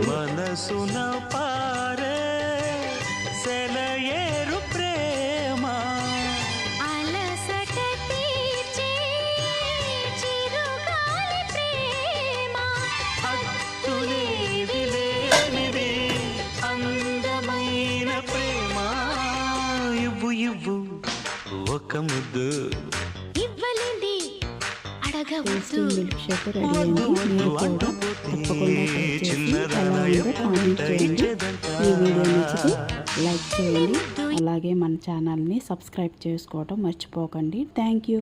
మనసున పారే సెలయేరు ప్రేమ అలసట తీర్చే చిరుగాలి ప్రేమ హద్దులేవి లేనిది అందమైన ప్రేమ ఇవ్వు ఇవ్వు ఒక ముద్దు ఇవ్వలేంది అడగవద్దు. మిల్క్ షేక్ రెడీ అయింది. మీరు కూడా తప్పకుండా ట్రై చేసి ఎలా ఉందో కామెంట్ చేయండి. ఈ వీడియో నచ్చితే లైక్ చేయండి. అలాగే మన ఛానల్ని సబ్స్క్రైబ్ చేసుకోవడం మర్చిపోకండి. Thank you.